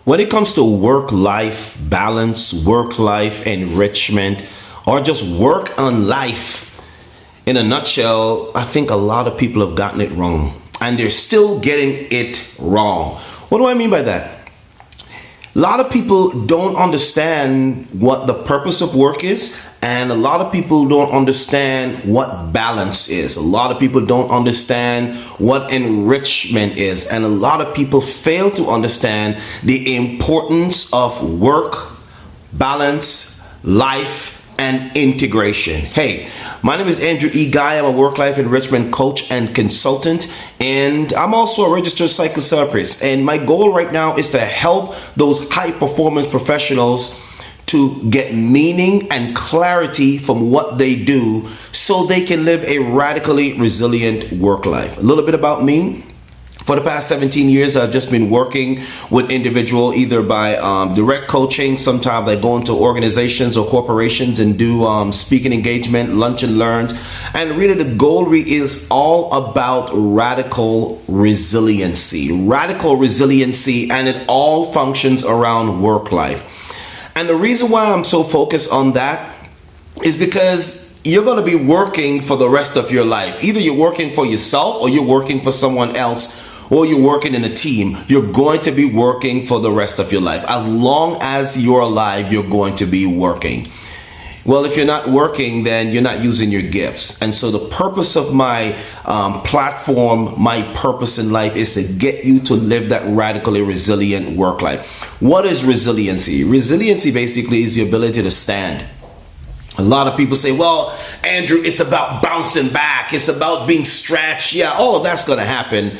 When it comes to work-life balance, work-life enrichment, or just work on life, in a nutshell, I think a lot of people have gotten it wrong. And they're still getting it wrong. What do I mean by that? A lot of people don't understand what the purpose of work is, and a lot of people don't understand what balance is. A lot of people don't understand what enrichment is, and a lot of people fail to understand the importance of work, balance, life, and integration. Hey, my name is Andrew E. Guy. I'm a work-life enrichment coach and consultant, and I'm also a registered psychotherapist. And my goal right now is to help those high-performance professionals to get meaning and clarity from what they do so they can live a radically resilient work life. A little bit about me. For the past 17 years, I've just been working with individuals either by direct coaching. Sometimes I go into organizations or corporations and do speaking engagement, lunch and learns. And really the goal is all about radical resiliency. Radical resiliency, and it all functions around work life. And the reason why I'm so focused on that is because you're going to be working for the rest of your life. Either you're working for yourself or you're working for someone else, or you're working in a team. You're going to be working for the rest of your life. As long as you're alive, you're going to be working. Well, if you're not working, then you're not using your gifts. And so the purpose of my platform, my purpose in life, is to get you to live that radically resilient work life. What is resiliency? Resiliency basically is the ability to stand. A lot of people say, well, Andrew, it's about bouncing back. It's about being stretched. Yeah, all of that's going to happen.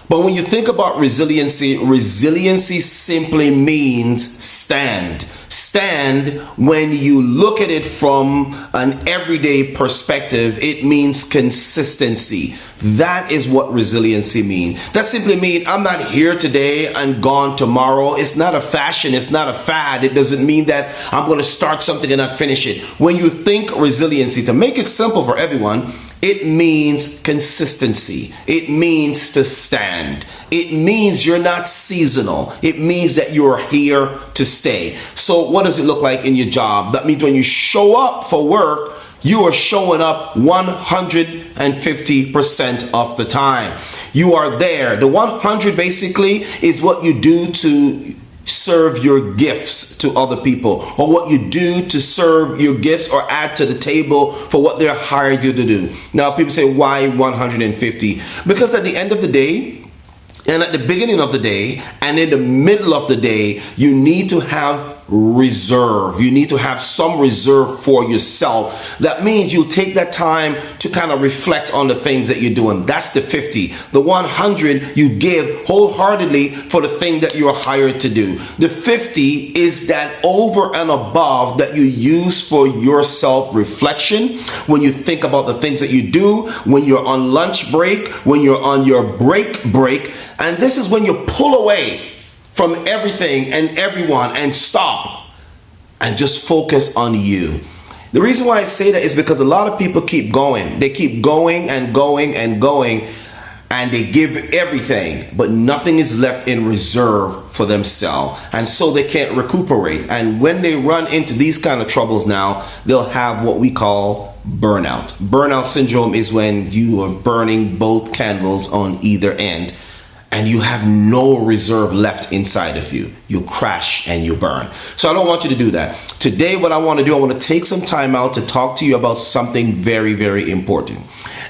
But when you think about resiliency, resiliency simply means stand. Stand, when you look at it from an everyday perspective, it means consistency. That is what resiliency means. That simply means I'm not here today and gone tomorrow. It's not a fashion. It's not a fad. It doesn't mean that I'm going to start something and not finish it. When you think resiliency, to make it simple for everyone, it means consistency. It means to stand. It means you're not seasonal. It means that you're here to stay. So what does it look like in your job? That means when you show up for work, you are showing up 150% of the time. You are there. The 100 basically is what you do to serve your gifts to other people, or what you do to serve your gifts or add to the table for what they're hired you to do. Now people say, why 150? Because at the end of the day, and at the beginning of the day, and in the middle of the day, you need to have reserve. You need to have some reserve for yourself. That means you take that time to kind of reflect on the things that you're doing. That's the 50. The 100 you give wholeheartedly for the thing that you're hired to do. The 50 is that over and above that you use for your self-reflection, when you think about the things that you do, when you're on lunch break, when you're on your break. And this is when you pull away from everything and everyone and stop and just focus on you. The reason why I say that is because a lot of people keep going. They keep going and going and going, and they give everything, but nothing is left in reserve for themselves. And so they can't recuperate. And when they run into these kind of troubles now, they'll have what we call burnout. Burnout syndrome is when you are burning both candles on either end, and you have no reserve left inside of you. You crash and you burn. So I don't want you to do that. Today, what I want to do, I want to take some time out to talk to you about something very, very important.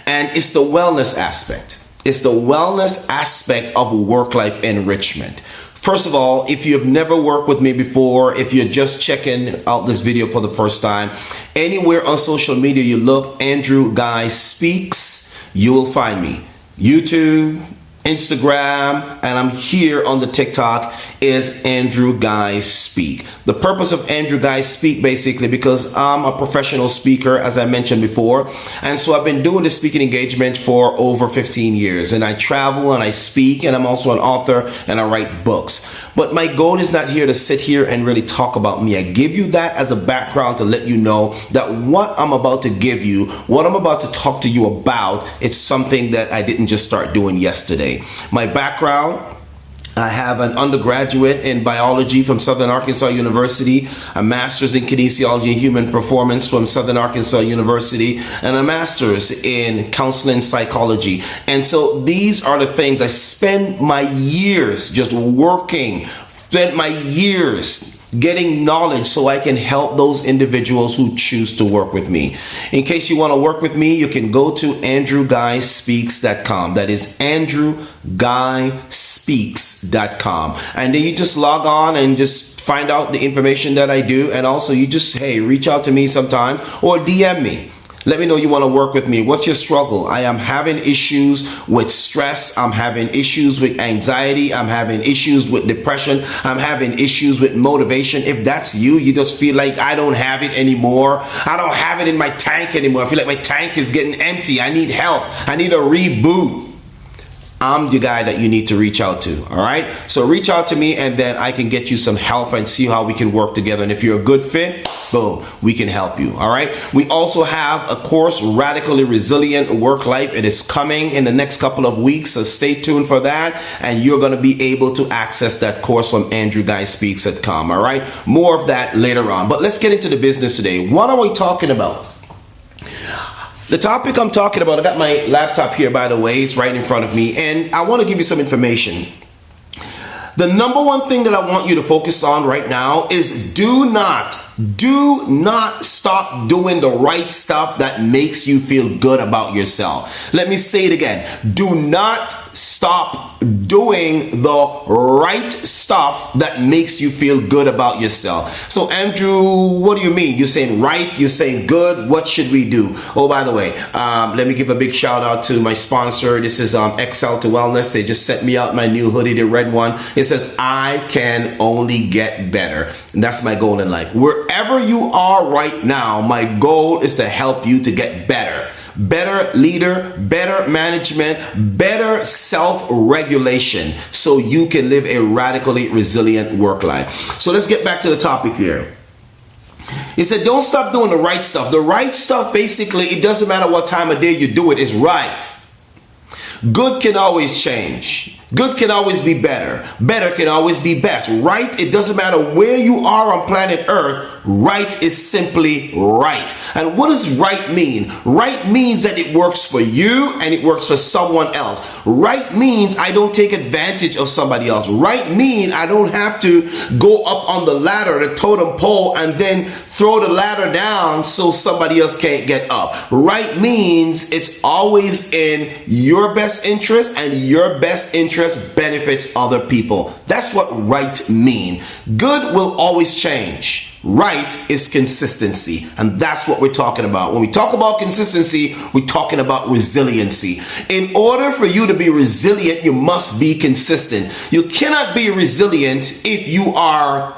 And it's the wellness aspect. It's the wellness aspect of work-life enrichment. First of all, if you've never worked with me before, if you're just checking out this video for the first time, anywhere on social media you look, Andrew Guy Speaks, you will find me. YouTube, Instagram, and I'm here on the TikTok is Andrew Guy Speak. The purpose of Andrew Guy Speak basically because I'm a professional speaker, as I mentioned before, and so I've been doing this speaking engagement for over 15 years, and I travel and I speak, and I'm also an author and I write books. But my goal is not here to sit here and really talk about me. I give you that as a background to let you know that what I'm about to give you, what I'm about to talk to you about, it's something that I didn't just start doing yesterday. My background, I have an undergraduate in biology from Southern Arkansas University, a master's in kinesiology and human performance from Southern Arkansas University, and a master's in counseling psychology. And so these are the things I spend my years just working, spent my years getting knowledge so I can help those individuals who choose to work with me. In case you want to work with me, you can go to andrewguyspeaks.com. That is andrewguyspeaks.com. And then you just log on and just find out the information that I do. And also you just, reach out to me sometime or DM me. Let me know you want to work with me. What's your struggle? I am having issues with stress. I'm having issues with anxiety. I'm having issues with depression. I'm having issues with motivation. If that's you, you just feel like I don't have it anymore. I don't have it in my tank anymore. I feel like my tank is getting empty. I need help. I need a reboot. I'm the guy that you need to reach out to. All right. So reach out to me and then I can get you some help and see how we can work together. And if you're a good fit, boom, we can help you. All right. We also have a course, Radically Resilient Work Life. It is coming in the next couple of weeks. So stay tuned for that. And you're going to be able to access that course from andrewguyspeaks.com. All right. More of that later on. But let's get into the business today. What are we talking about? The topic I'm talking about, I got my laptop here, by the way, it's right in front of me, and I want to give you some information. The number one thing that I want you to focus on right now is do not stop doing the right stuff that makes you feel good about yourself. Let me say it again. Do not stop doing the right stuff that makes you feel good about yourself. So Andrew, what do you mean? You're saying right, you're saying good. What should we do? Oh, by the way, let me give a big shout out to my sponsor. This is Excel to Wellness. They just sent me out my new hoodie, the red one. It says, I can only get better. And that's my goal in life. Wherever you are right now, my goal is to help you to get better. Better leader, better management, better self-regulation so you can live a radically resilient work life. So let's get back to the topic here. He said, don't stop doing the right stuff. The right stuff, basically, it doesn't matter what time of day you do it, is right. Good can always change. Good can always be better. Better can always be best. Right? It doesn't matter where you are on planet Earth. Right is simply right. And what does right mean? Right means that it works for you and it works for someone else. Right means I don't take advantage of somebody else. Right means I don't have to go up on the ladder, the totem pole, and then throw the ladder down so somebody else can't get up. Right means it's always in your best interest, and your best interest benefits other people. That's what right means. Good will always change. Right is consistency, and that's what we're talking about. When we talk about consistency, we're talking about resiliency. In order for you to be resilient, you must be consistent. You cannot be resilient if you are,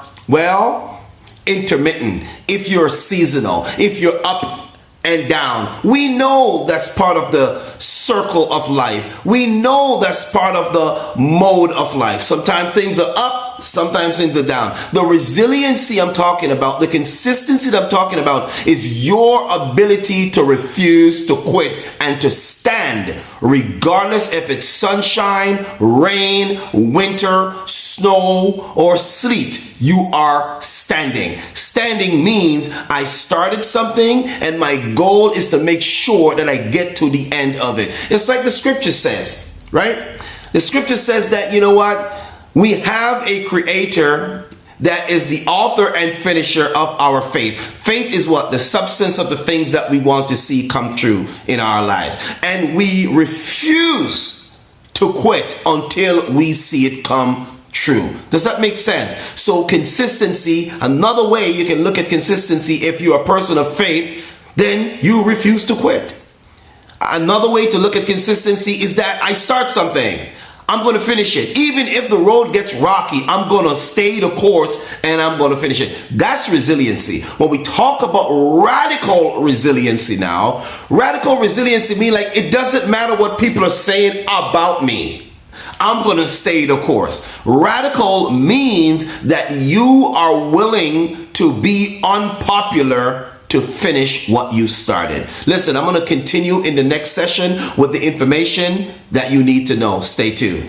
intermittent, if you're seasonal, if you're up and down. We know that's part of the circle of life. We know that's part of the mode of life. Sometimes things are up, sometimes things are down. The resiliency I'm talking about, the consistency that I'm talking about, is your ability to refuse to quit and to stand regardless if it's sunshine, rain, winter, snow, or sleet. You are standing. Standing means I started something and my goal is to make sure that I get to the end of it. It's like the scripture says, right? The scripture says that, you know what? We have a creator that is the author and finisher of our faith. Faith is what? The substance of the things that we want to see come true in our lives. And we refuse to quit until we see it come true. Does that make sense? So consistency, another way you can look at consistency, if you're a person of faith, then you refuse to quit. Another way to look at consistency is that I start something, I'm going to finish it. Even if the road gets rocky, I'm going to stay the course and I'm going to finish it. That's resiliency. When we talk about radical resiliency now, radical resiliency means like it doesn't matter what people are saying about me. I'm going to stay the course. Radical means that you are willing to be unpopular to finish what you started. Listen, I'm going to continue in the next session with the information that you need to know. Stay tuned.